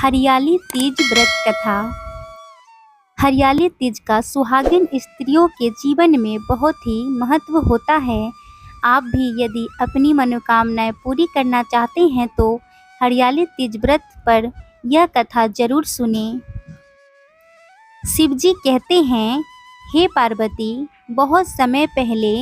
हरियाली तीज व्रत कथा। हरियाली तीज का सुहागिन स्त्रियों के जीवन में बहुत ही महत्व होता है। आप भी यदि अपनी मनोकामनाएं पूरी करना चाहते हैं तो हरियाली तीज व्रत पर यह कथा जरूर सुने। शिवजी कहते हैं, हे पार्वती, बहुत समय पहले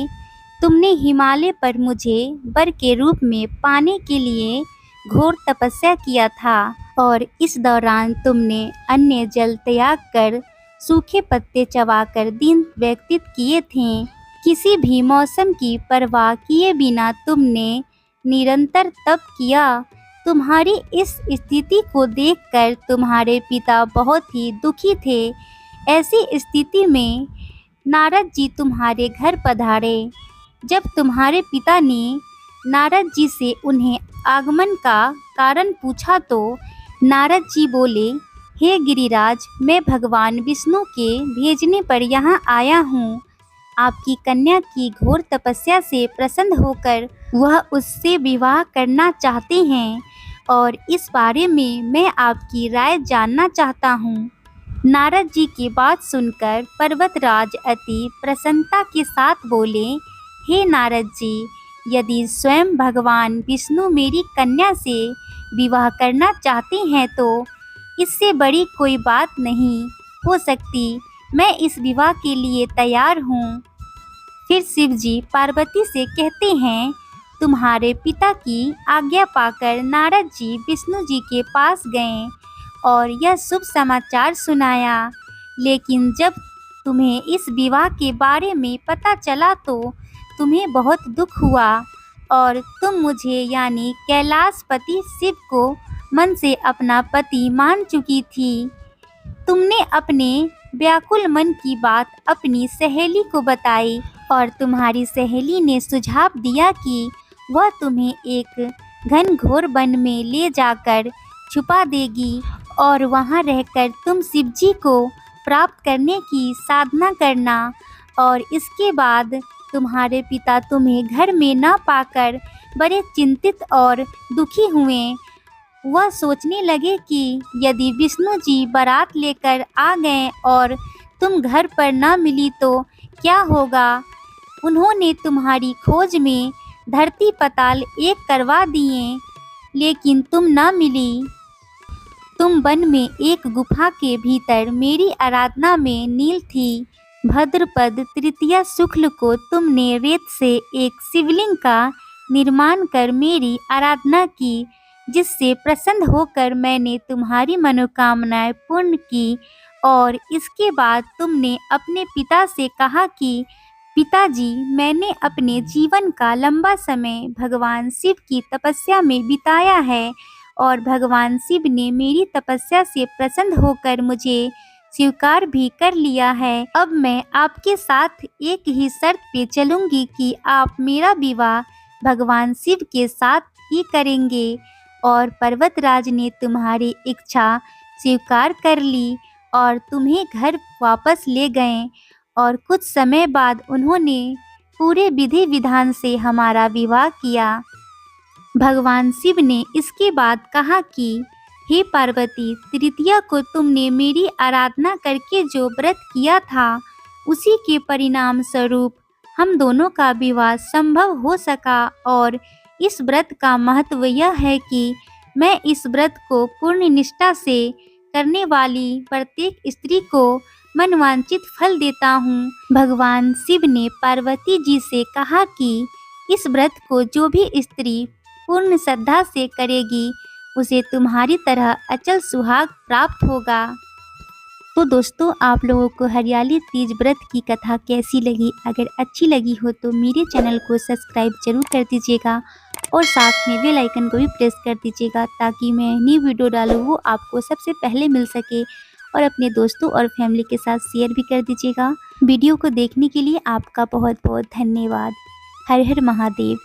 तुमने हिमालय पर मुझे वर के रूप में पाने के लिए घोर तपस्या किया था और इस दौरान तुमने अन्य जल त्याग कर सूखे पत्ते चबाकर दिन व्यतीत किए थे। किसी भी मौसम की परवाह किए बिना तुमने निरंतर तप किया। तुम्हारी इस स्थिति को देखकर तुम्हारे पिता बहुत ही दुखी थे। ऐसी स्थिति में नारद जी तुम्हारे घर पधारे। जब तुम्हारे पिता ने नारद जी से उन्हें आगमन का कारण पूछा तो नारद जी बोले, हे गिरिराज, मैं भगवान विष्णु के भेजने पर यहाँ आया हूँ। आपकी कन्या की घोर तपस्या से प्रसन्न होकर वह उससे विवाह करना चाहते हैं और इस बारे में मैं आपकी राय जानना चाहता हूँ। नारद जी की बात सुनकर पर्वतराज अति प्रसन्नता के साथ बोले, हे नारद जी, यदि स्वयं भगवान विष्णु मेरी कन्या से विवाह करना चाहते हैं तो इससे बड़ी कोई बात नहीं हो सकती। मैं इस विवाह के लिए तैयार हूँ। फिर शिवजी पार्वती से कहते हैं, तुम्हारे पिता की आज्ञा पाकर नारद जी विष्णु जी के पास गए और यह शुभ समाचार सुनाया। लेकिन जब तुम्हें इस विवाह के बारे में पता चला तो तुम्हें बहुत दुख हुआ और तुम मुझे यानी कैलाशपति शिव को मन से अपना पति मान चुकी थी। तुमने अपने व्याकुल मन की बात अपनी सहेली को बताई और तुम्हारी सहेली ने सुझाव दिया कि वह तुम्हें एक घनघोर वन में ले जाकर छुपा देगी और वहां रहकर तुम शिवजी को प्राप्त करने की साधना करना और इसके बाद तुम्हारे पिता तुम्हें घर में न पाकर बड़े चिंतित और दुखी हुए। वह सोचने लगे कि यदि विष्णु जी बारात लेकर आ गए और तुम घर पर न मिली तो क्या होगा। उन्होंने तुम्हारी खोज में धरती पाताल एक करवा दिए, लेकिन तुम न मिली। तुम वन में एक गुफा के भीतर मेरी आराधना में नील थी। भद्रपद तृतीया शुक्ल को तुमने रेत से एक शिवलिंग का निर्माण कर मेरी आराधना की, जिससे प्रसन्न होकर मैंने तुम्हारी मनोकामनाएं पूर्ण की। और इसके बाद तुमने अपने पिता से कहा कि पिताजी, मैंने अपने जीवन का लंबा समय भगवान शिव की तपस्या में बिताया है और भगवान शिव ने मेरी तपस्या से प्रसन्न होकर मुझे स्वीकार भी कर लिया है। अब मैं आपके साथ एक ही शर्त पे चलूंगी कि आप मेरा विवाह भगवान शिव के साथ ही करेंगे। और पर्वतराज ने तुम्हारी इच्छा स्वीकार कर ली और तुम्हें घर वापस ले गए और कुछ समय बाद उन्होंने पूरे विधि विधान से हमारा विवाह किया। भगवान शिव ने इसके बाद कहा कि हे पार्वती, तृतीया को तुमने मेरी आराधना करके जो व्रत किया था उसी के परिणाम स्वरूप हम दोनों का विवाह संभव हो सका। और इस व्रत का महत्व यह है कि मैं इस व्रत को पूर्ण निष्ठा से करने वाली प्रत्येक स्त्री को मनवांचित फल देता हूँ। भगवान शिव ने पार्वती जी से कहा कि इस व्रत को जो भी स्त्री पूर्ण श्रद्धा से करेगी उसे तुम्हारी तरह अचल सुहाग प्राप्त होगा। तो दोस्तों, आप लोगों को हरियाली तीज व्रत की कथा कैसी लगी? अगर अच्छी लगी हो तो मेरे चैनल को सब्सक्राइब जरूर कर दीजिएगा और साथ में बेल आइकन को भी प्रेस कर दीजिएगा ताकि मैं न्यू वीडियो डालूँ वो आपको सबसे पहले मिल सके। और अपने दोस्तों और फैमिली के साथ शेयर भी कर दीजिएगा। वीडियो को देखने के लिए आपका बहुत बहुत धन्यवाद। हर हर महादेव।